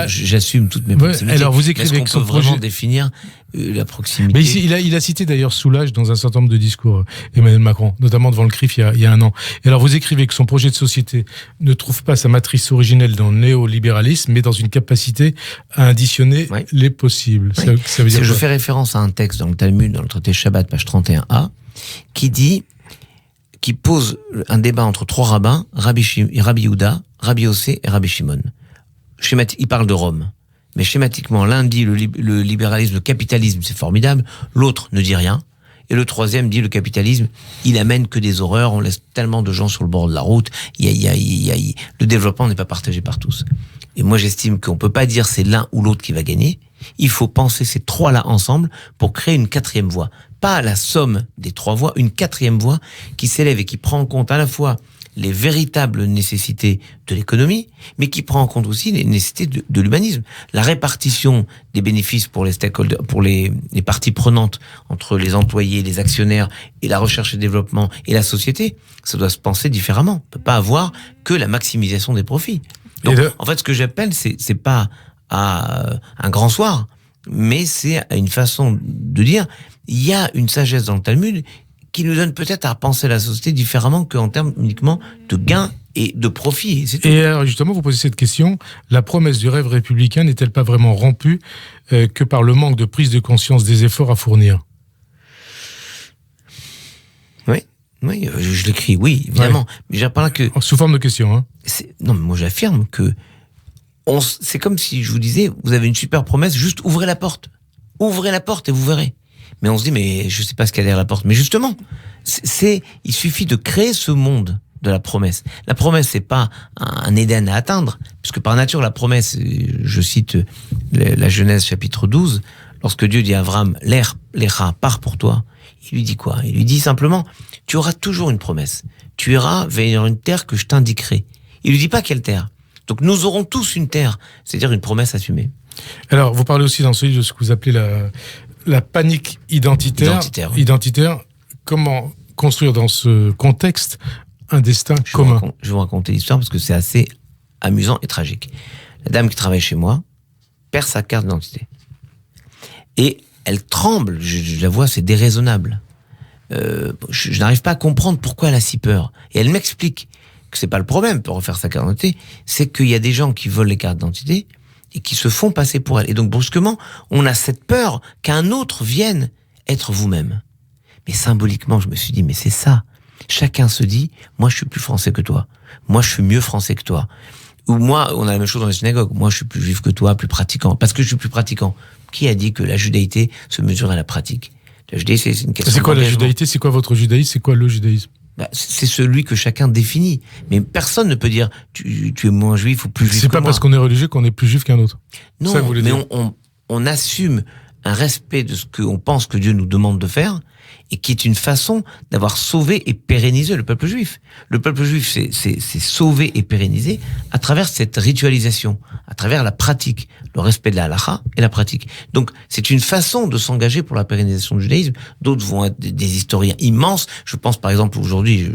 j'assume toutes mes proximités. Alors vous écrivez que son projet... vraiment définir la proximité. Mais ici, il a cité d'ailleurs Soulage dans un certain nombre de discours, Emmanuel Macron, notamment devant le CRIF il y a un an. Et alors vous écrivez que son projet de société ne trouve pas sa matrice originelle dans le néolibéralisme, mais dans une capacité à additionner les possibles. Oui. Ça veut dire quoi ? Je fais référence à un texte dans le Talmud, dans le traité Shabbat, page 31a, qui pose un débat entre trois rabbins, Rabbi Yehuda, Rabbi Yossé et Rabbi Shimon. Il parle de Rome. Mais schématiquement, l'un dit le libéralisme, le capitalisme, c'est formidable. L'autre ne dit rien. Et le troisième dit le capitalisme, il amène que des horreurs. On laisse tellement de gens sur le bord de la route. Le développement n'est pas partagé par tous. Et moi, j'estime qu'on peut pas dire c'est l'un ou l'autre qui va gagner. Il faut penser ces trois-là ensemble pour créer une quatrième voie. Pas la somme des trois voies, une quatrième voie qui s'élève et qui prend en compte à la fois les véritables nécessités de l'économie, mais qui prend en compte aussi les nécessités de l'humanisme. La répartition des bénéfices pour les stakeholders, pour les parties prenantes entre les employés, les actionnaires et la recherche et développement et la société, ça doit se penser différemment. On peut pas avoir que la maximisation des profits. Donc, en fait, ce que j'appelle, c'est pas à un grand soir, mais c'est à une façon de dire, il y a une sagesse dans le Talmud qui nous donne peut-être à penser la société différemment qu'en termes uniquement de gains et de profit. Et alors justement, vous posez cette question, la promesse du rêve républicain n'est-elle pas vraiment rompue que par le manque de prise de conscience des efforts à fournir ? Oui, je l'écris, oui, évidemment. Ouais. Mais j'ai par là que... Sous forme de question, hein. Non, mais moi j'affirme que c'est comme si je vous disais, vous avez une super promesse, juste ouvrez la porte. Ouvrez la porte et vous verrez. Mais on se dit, mais je sais pas ce qu'il y a derrière la porte. Mais justement, il suffit de créer ce monde de la promesse. La promesse, c'est pas un Éden à atteindre, puisque par nature, la promesse, je cite la Genèse chapitre 12, lorsque Dieu dit à Abraham, l'Echa, pars pour toi, il lui dit quoi ? Il lui dit simplement, tu auras toujours une promesse. Tu iras vers une terre que je t'indiquerai. Il lui dit pas quelle terre. Donc nous aurons tous une terre, c'est-à-dire une promesse assumée. Alors, vous parlez aussi dans ce livre de ce que vous appelez la panique identitaire. Identitaire. Comment construire dans ce contexte un destin commun? Je vais vous raconter l'histoire parce que c'est assez amusant et tragique. La dame qui travaille chez moi perd sa carte d'identité. Et elle tremble, je la vois, c'est déraisonnable. Je n'arrive pas à comprendre pourquoi elle a si peur. Et elle m'explique que c'est pas le problème pour refaire sa carte d'identité, c'est qu'il y a des gens qui volent les cartes d'identité et qui se font passer pour elle. Et donc, brusquement, on a cette peur qu'un autre vienne être vous-même. Mais symboliquement, je me suis dit, mais c'est ça. Chacun se dit, moi, je suis plus français que toi. Moi, je suis mieux français que toi. Ou moi, on a la même chose dans les synagogues. Moi, je suis plus juif que toi, plus pratiquant. Parce que je suis plus pratiquant. Qui a dit que la judaïté se mesure à la pratique? La judaïté, c'est une question. C'est quoi la judaïté? C'est quoi votre judaïsme? C'est quoi le judaïsme? C'est celui que chacun définit. Mais personne ne peut dire tu es moins juif ou plus juif que moi. C'est pas parce qu'on est religieux qu'on est plus juif qu'un autre. Non, ça, mais on assume un respect de ce qu'on pense que Dieu nous demande de faire et qui est une façon d'avoir sauvé et pérennisé le peuple juif. Le peuple juif, c'est sauvé et pérennisé à travers cette ritualisation, à travers la pratique, le respect de la halakha et la pratique. Donc, c'est une façon de s'engager pour la pérennisation du judaïsme. D'autres vont être des historiens immenses. Je pense, par exemple, aujourd'hui,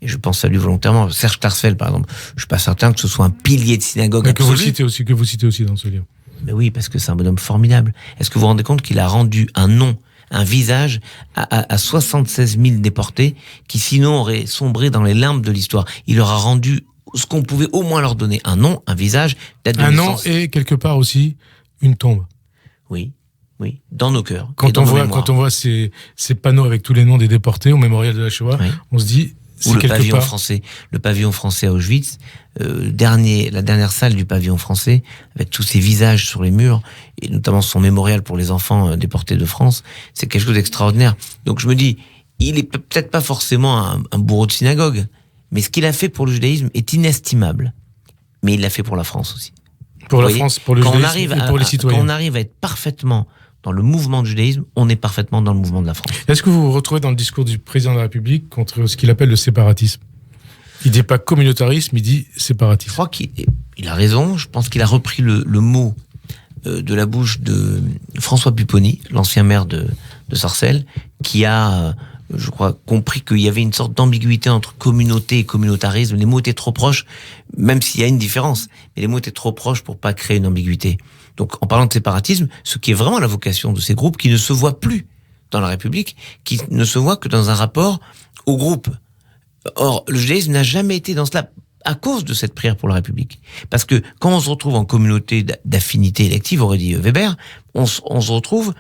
et je pense à lui volontairement, Serge Klarsfeld, par exemple. Je suis pas certain que ce soit un pilier de synagogue absolu. Que vous citez aussi dans ce livre. Mais oui, parce que c'est un bonhomme formidable. Est-ce que vous vous rendez compte qu'il a rendu un nom, un visage à 76 000 déportés qui sinon auraient sombré dans les limbes de l'histoire? Il leur a rendu ce qu'on pouvait au moins leur donner, un nom, un visage, date de naissance. Un nom et quelque part aussi une tombe. Oui, dans nos cœurs. Quand on voit ces panneaux avec tous les noms des déportés au mémorial de la Shoah, oui. On se dit... Ou le pavillon français à Auschwitz, la dernière salle du pavillon français, avec tous ces visages sur les murs, et notamment son mémorial pour les enfants déportés de France, c'est quelque chose d'extraordinaire. Donc je me dis, il est peut-être pas forcément un bourreau de synagogue, mais ce qu'il a fait pour le judaïsme est inestimable. Mais il l'a fait pour la France aussi. Pour la France, pour le judaïsme et pour les citoyens. Quand on arrive à être parfaitement dans le mouvement du judaïsme, on est parfaitement dans le mouvement de la France. Est-ce que vous vous retrouvez dans le discours du président de la République contre ce qu'il appelle le séparatisme? Il dit pas communautarisme, il dit séparatisme. Je crois qu'il a raison. Je pense qu'il a repris le mot de la bouche de François Pupponi, l'ancien maire de Sarcelles, qui a, je crois, compris qu'il y avait une sorte d'ambiguïté entre communauté et communautarisme. Les mots étaient trop proches, même s'il y a une différence, mais les mots étaient trop proches pour pas créer une ambiguïté. Donc, en parlant de séparatisme, ce qui est vraiment la vocation de ces groupes qui ne se voient plus dans la République, qui ne se voient que dans un rapport au groupe. Or, le judaïsme n'a jamais été dans cela à cause de cette prière pour la République. Parce que quand on se retrouve en communauté d'affinité élective, aurait dit Weber, on se retrouve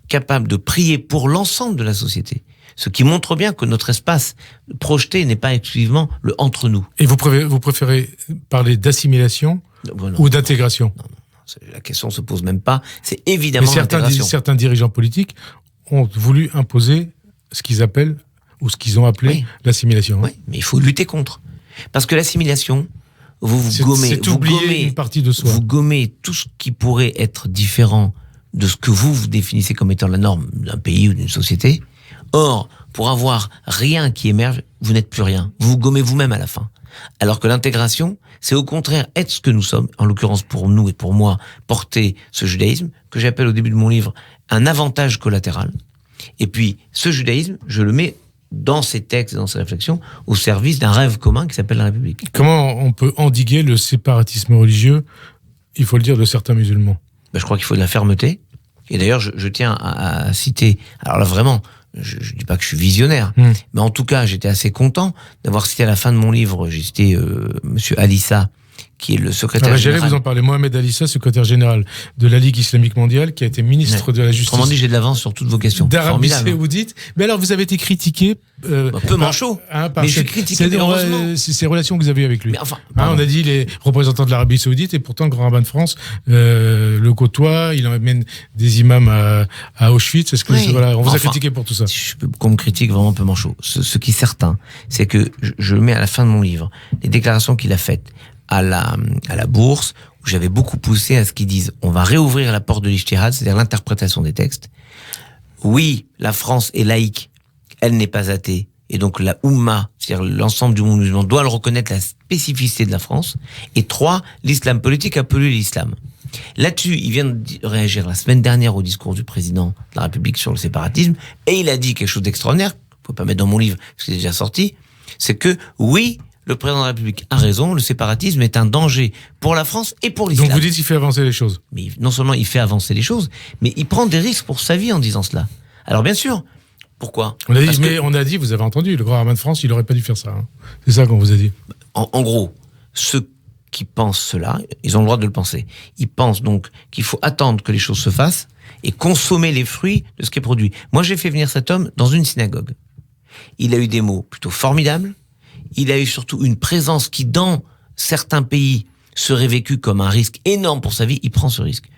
capable de prier pour l'ensemble de la société. Ce qui montre bien que notre espace projeté n'est pas exclusivement le entre nous. Et vous préférez parler d'assimilation ou d'intégration? Non. La question se pose même pas. C'est évidemment l'intégration. Certains dirigeants politiques ont voulu imposer ce qu'ils appellent ou ce qu'ils ont appelé l'assimilation. Oui, mais il faut lutter contre. Parce que l'assimilation, vous gommez une partie de soi. Vous gommez tout ce qui pourrait être différent de ce que vous définissez comme étant la norme d'un pays ou d'une société. Or, pour avoir rien qui émerge, vous n'êtes plus rien. Vous vous gommez vous-même à la fin. Alors que l'intégration, c'est au contraire être ce que nous sommes, en l'occurrence pour nous et pour moi, porter ce judaïsme, que j'appelle au début de mon livre un avantage collatéral. Et puis, ce judaïsme, je le mets dans ses textes et dans ses réflexions au service d'un rêve commun qui s'appelle la République. Comment on peut endiguer le séparatisme religieux, il faut le dire, de certains musulmans? Je crois qu'il faut de la fermeté. Et d'ailleurs, je tiens à citer, alors là vraiment, je dis pas que je suis visionnaire, mais en tout cas, j'étais assez content d'avoir cité à la fin de mon livre, j'ai cité monsieur Alissa, qui est le secrétaire général. J'allais vous en parler. Mohamed Alissa, secrétaire général de la Ligue islamique mondiale, qui a été ministre de la Justice. Autrement dit, j'ai de l'avance sur toutes vos questions. D'Arabie Saoudite. Mais alors, vous avez été critiqué. Un peu manchot. Mais je suis critiqué c'est ces relations que vous avez avec lui. Mais enfin, on a dit les représentants de l'Arabie Saoudite, et pourtant, le grand rabbin de France le côtoie, il emmène des imams à Auschwitz. Est-ce que on vous a critiqué pour tout ça? Qu'on me critique vraiment un peu manchot. Ce qui est certain, c'est que je mets à la fin de mon livre les déclarations qu'il a faites à la bourse, où j'avais beaucoup poussé à ce qu'ils disent on va réouvrir la porte de l'ijtihad, c'est-à-dire l'interprétation des textes. Oui, la France est laïque, elle n'est pas athée, et donc la Oumma, c'est-à-dire l'ensemble du monde musulman, doit le reconnaître, la spécificité de la France. Et 3, l'islam politique a pollué l'islam. Là-dessus, il vient de réagir la semaine dernière au discours du président de la République sur le séparatisme, et il a dit quelque chose d'extraordinaire, qu'il ne faut pas mettre dans mon livre, parce qu'il est déjà sorti, c'est que, oui, le président de la République a raison, le séparatisme est un danger pour la France et pour l'islam. Donc vous dites qu'il fait avancer les choses. Mais non seulement il fait avancer les choses, mais il prend des risques pour sa vie en disant cela. Alors bien sûr, pourquoi ? On a dit, vous avez entendu, le grand rabbin de France, il n'aurait pas dû faire ça. Hein. C'est ça qu'on vous a dit. En gros, ceux qui pensent cela, ils ont le droit de le penser. Ils pensent donc qu'il faut attendre que les choses se fassent et consommer les fruits de ce qui est produit. Moi, j'ai fait venir cet homme dans une synagogue. Il a eu des mots plutôt formidables. Il a eu surtout une présence qui, dans certains pays, serait vécue comme un risque énorme pour sa vie. Il prend ce risque.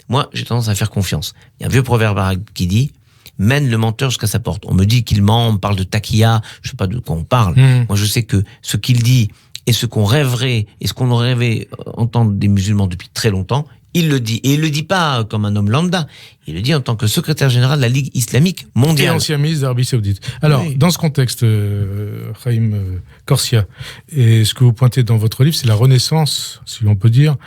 Moi, j'ai tendance à faire confiance. Il y a un vieux proverbe arabe qui dit « mène le menteur jusqu'à sa porte ». On me dit qu'il ment, on me parle de taquilla, je sais pas de quoi on parle. Moi, je sais que ce qu'il dit et ce qu'on rêverait, et ce qu'on aurait rêvé entendre des musulmans depuis très longtemps, il le dit. Et il le dit pas comme un homme lambda. Il le dit en tant que secrétaire général de la Ligue islamique mondiale. Et ancien ministre d'Arabie Saoudite. Alors, oui. Dans ce contexte, Haïm Corsia, et ce que vous pointez dans votre livre, c'est la renaissance, si l'on peut dire,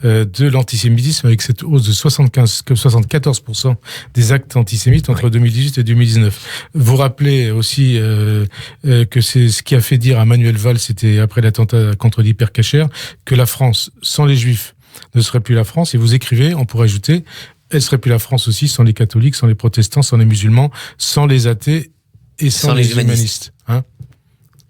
de l'antisémitisme avec cette hausse de 74% des actes antisémites entre 2018 et 2019. Vous rappelez aussi que c'est ce qui a fait dire à Manuel Valls, c'était après l'attentat contre l'Hypercacher, que la France, sans les Juifs, ne serait plus la France. Et vous écrivez, on pourrait ajouter, elle serait plus la France aussi sans les catholiques, sans les protestants, sans les musulmans, sans les athées et sans les humanistes. Hein ?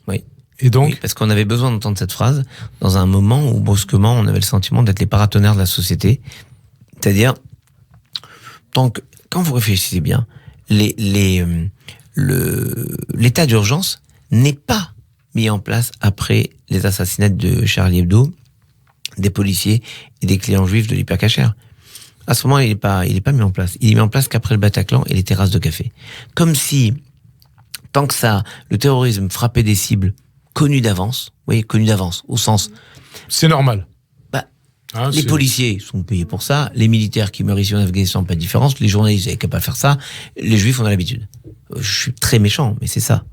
Oui. Et donc, oui, parce qu'on avait besoin d'entendre cette phrase dans un moment où brusquement on avait le sentiment d'être les paratonnerres de la société. C'est-à-dire, quand vous réfléchissez bien, l'état d'urgence n'est pas mis en place après les assassinats de Charlie Hebdo, des policiers et des clients juifs de l'Hypercacher. À ce moment, il est pas mis en place. Il est mis en place qu'après le Bataclan et les terrasses de café. Comme si, tant que ça, le terrorisme frappait des cibles connues d'avance, vous voyez, connues d'avance, au sens... C'est normal. Les policiers sont payés pour ça, les militaires qui meurent ici en Afghanistan, pas de différence, les journalistes, ils n'avaient qu'à pas faire ça, les juifs, on a l'habitude. Je suis très méchant, mais c'est ça.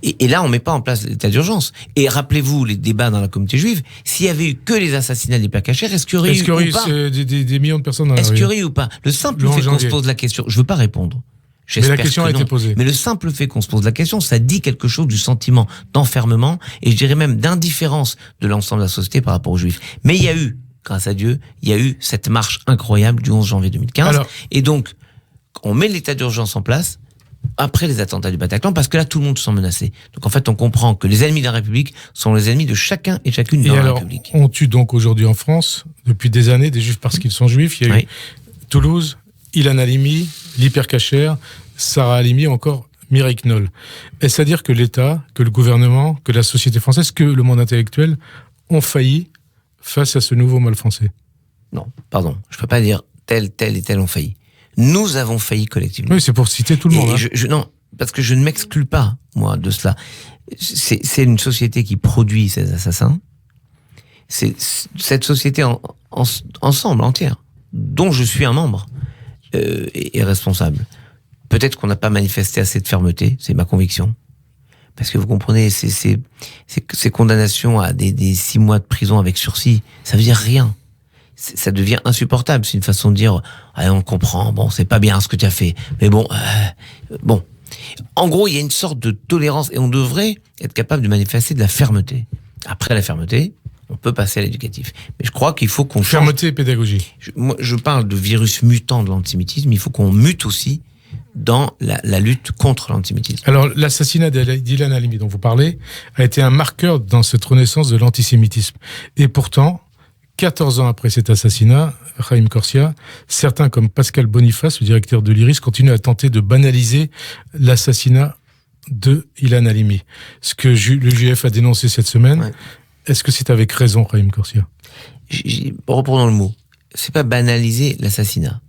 Et là, on met pas en place l'état d'urgence. Et rappelez-vous les débats dans la communauté juive. S'il y avait eu que les assassinats de l'Hypercacher, est-ce qu'il y aurait eu ou pas des millions de personnes dans la rue ? Est-ce qu'il y aurait eu ou pas ? Le simple fait qu'on se pose la question, je veux pas répondre. Mais la question a été posée. Mais le simple fait qu'on se pose la question, ça dit quelque chose du sentiment d'enfermement et je dirais même d'indifférence de l'ensemble de la société par rapport aux Juifs. Mais il y a eu, grâce à Dieu, il y a eu cette marche incroyable du 11 janvier 2015. Et donc, on met l'état d'urgence en place après les attentats du Bataclan, parce que là, tout le monde se sent menacé. Donc en fait, on comprend que les ennemis de la République sont les ennemis de chacun et chacune dans la République. On tue donc aujourd'hui en France, depuis des années, des Juifs parce qu'ils sont Juifs. Il y a eu Toulouse, Ilan Halimi, l'Hypercacher, Sarah Halimi, encore Mireille Knoll. Est-ce à dire que l'État, que le gouvernement, que la société française, que le monde intellectuel ont failli face à ce nouveau mal français ? Non, pardon, je ne peux pas dire tel et tel ont failli. Nous avons failli collectivement. Oui, c'est pour citer tout le monde. Non, parce que je ne m'exclus pas, moi, de cela. C'est une société qui produit ces assassins. C'est cette société ensemble, entière, dont je suis un membre, est responsable. Peut-être qu'on n'a pas manifesté assez de fermeté, c'est ma conviction. Parce que vous comprenez, ces condamnations à des 6 mois de prison avec sursis, ça veut dire rien. Ça devient insupportable. C'est une façon de dire, on comprend, bon, c'est pas bien ce que tu as fait, mais bon. En gros, il y a une sorte de tolérance et on devrait être capable de manifester de la fermeté. Après la fermeté, on peut passer à l'éducatif. Mais je crois qu'il faut qu'on fermeté et pédagogie. Je parle de virus mutant de l'antisémitisme, il faut qu'on mute aussi dans la lutte contre l'antisémitisme. Alors, l'assassinat d'Ilan Halimi dont vous parlez a été un marqueur dans cette renaissance de l'antisémitisme. Et pourtant, 14 ans après cet assassinat, Haïm Corsia, certains comme Pascal Boniface, le directeur de l'IRIS, continuent à tenter de banaliser l'assassinat de Ilan Halimi. Ce que le JF a dénoncé cette semaine, est-ce que c'est avec raison, Haïm Corsia ? Reprenons le mot. C'est pas banaliser l'assassinat.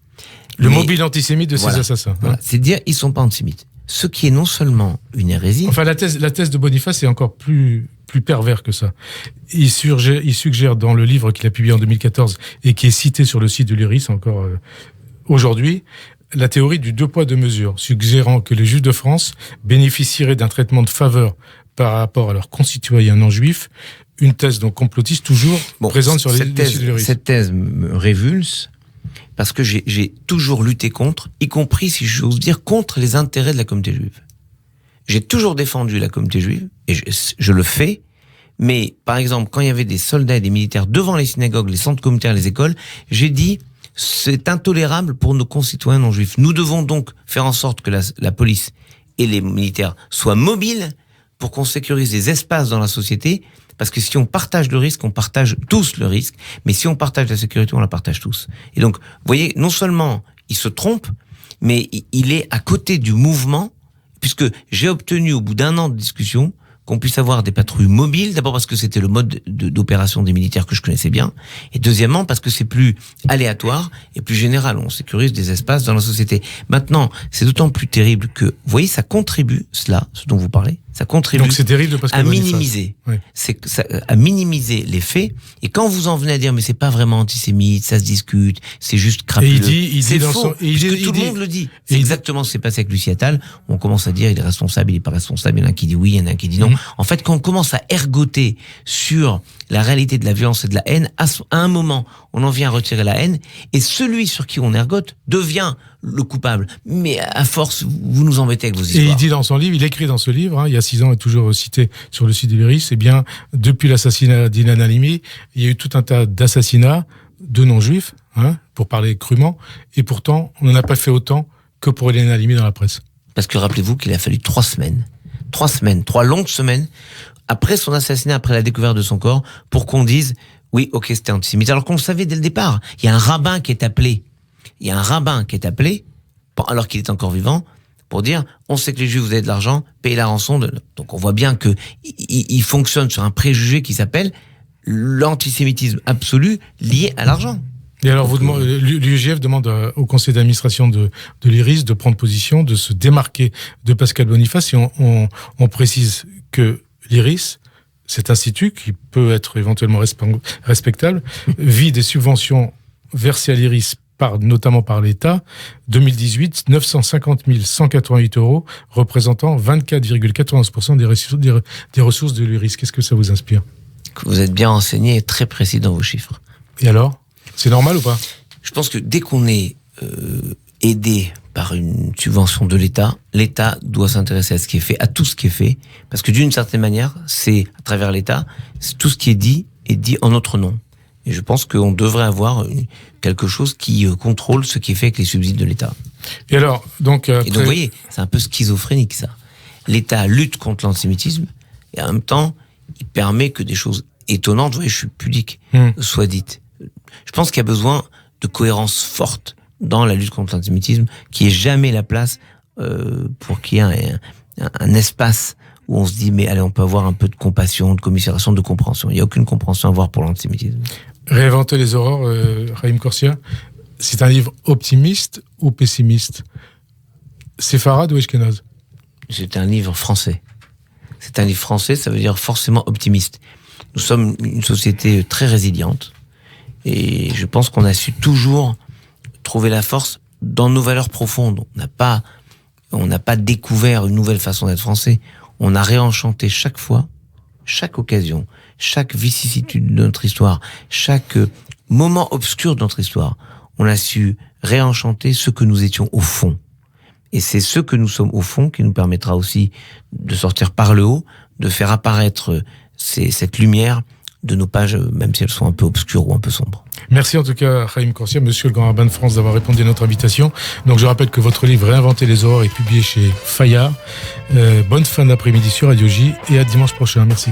Le mobile antisémite de ces assassins. Voilà. C'est dire ils sont pas antisémites. Ce qui est non seulement une hérésie. Enfin, la thèse de Boniface est encore plus pervers que ça. Il suggère dans le livre qu'il a publié en 2014 et qui est cité sur le site de l'IRIS encore aujourd'hui, la théorie du 2 poids 2 mesures, suggérant que les Juifs de France bénéficieraient d'un traitement de faveur par rapport à leurs concitoyens non juifs, une thèse donc complotiste toujours présente sur les sites de l'URIS. Cette thèse me révulse parce que j'ai toujours lutté contre, y compris, si j'ose dire, contre les intérêts de la communauté juive. J'ai toujours défendu la communauté juive, et je le fais, mais par exemple, quand il y avait des soldats et des militaires devant les synagogues, les centres communautaires, les écoles, j'ai dit, c'est intolérable pour nos concitoyens non juifs. Nous devons donc faire en sorte que la police et les militaires soient mobiles pour qu'on sécurise les espaces dans la société, parce que si on partage le risque, on partage tous le risque, mais si on partage la sécurité, on la partage tous. Et donc, vous voyez, non seulement il se trompe, mais il est à côté du mouvement, puisque j'ai obtenu au bout d'1 an de discussion qu'on puisse avoir des patrouilles mobiles, d'abord parce que c'était le mode d'opération des militaires que je connaissais bien, et deuxièmement parce que c'est plus aléatoire et plus général, on sécurise des espaces dans la société. Maintenant, c'est d'autant plus terrible que, vous voyez, ça contribue, ce dont vous parlez, ça contribue donc c'est terrible parce à minimiser, à minimiser les faits, et quand vous en venez à dire, mais c'est pas vraiment antisémite, ça se discute, c'est juste crapuleux, c'est faux, tout le monde le dit. C'est exactement ce qui s'est passé avec Lucie Attal, on commence à dire, il est responsable, il est pas responsable, il y en a un qui dit oui, il y en a un qui dit non. En fait, quand on commence à ergoter sur la réalité de la violence et de la haine, à un moment, on en vient à retirer la haine, et celui sur qui on ergote devient le coupable. Mais à force, vous nous embêtez avec vos histoires. Et il dit dans son livre, il écrit dans ce livre, il y a 6 ans, et toujours cité sur le site de l'URIS, eh bien, depuis l'assassinat d'Ilan Halimi, il y a eu tout un tas d'assassinats de non-juifs, pour parler crûment, et pourtant, on n'en a pas fait autant que pour Ilan Halimi dans la presse. Parce que rappelez-vous qu'il a fallu 3 semaines, 3 longues semaines, après son assassinat, après la découverte de son corps, pour qu'on dise, oui, ok, c'était antisémite. Alors qu'on le savait dès le départ. Il y a un rabbin qui est appelé, alors qu'il est encore vivant, pour dire, on sait que les Juifs, vous avez de l'argent, payez la rançon. Donc on voit bien que il fonctionne sur un préjugé qui s'appelle l'antisémitisme absolu lié à l'argent. Et alors, l'UGF demande au conseil d'administration de l'IRIS de prendre position, de se démarquer de Pascal Boniface. Et on précise que l'IRIS, cet institut qui peut être éventuellement respectable, vit des subventions versées à l'IRIS notamment par l'État. 2018, 950 188 €, représentant 24,91% des ressources de l'IRIS. Qu'est-ce que ça vous inspire ? Vous êtes bien renseigné et très précis dans vos chiffres. Et alors ? C'est normal ou pas ? Je pense que dès qu'on est aidé par une subvention de l'État, l'État doit s'intéresser à ce qui est fait, à tout ce qui est fait, parce que d'une certaine manière, c'est à travers l'État, tout ce qui est dit en notre nom. Et je pense qu'on devrait avoir quelque chose qui contrôle ce qui est fait avec les subsides de l'État. Et alors, donc... Et donc, vous voyez, c'est un peu schizophrénique, ça. L'État lutte contre l'antisémitisme, et en même temps, il permet que des choses étonnantes, vous voyez, je suis pudique, soient dites. Je pense qu'il y a besoin de cohérence forte dans la lutte contre l'antisémitisme, qui est jamais la place pour qu'il y ait un espace où on se dit, mais allez, on peut avoir un peu de compassion, de commisération, de compréhension. Il n'y a aucune compréhension à avoir pour l'antisémitisme. Réinventer les aurores, Haïm Corsia, c'est un livre optimiste ou pessimiste ? Séfarade ou Ashkénaze ? C'est un livre français. C'est un livre français, ça veut dire forcément optimiste. Nous sommes une société très résiliente, et je pense qu'on a su toujours trouver la force dans nos valeurs profondes. On n'a pas découvert une nouvelle façon d'être français. On a réenchanté chaque fois, chaque occasion, chaque vicissitude de notre histoire, chaque moment obscur de notre histoire. On a su réenchanter ce que nous étions au fond. Et c'est ce que nous sommes au fond qui nous permettra aussi de sortir par le haut, de faire apparaître cette lumière de nos pages, même si elles sont un peu obscures ou un peu sombres. Merci en tout cas, Haïm Corsia, monsieur le grand rabbin de France, d'avoir répondu à notre invitation. Donc je rappelle que votre livre Réinventer les aurores est publié chez Fayard. Bonne fin d'après-midi sur Radio J et à dimanche prochain. Merci.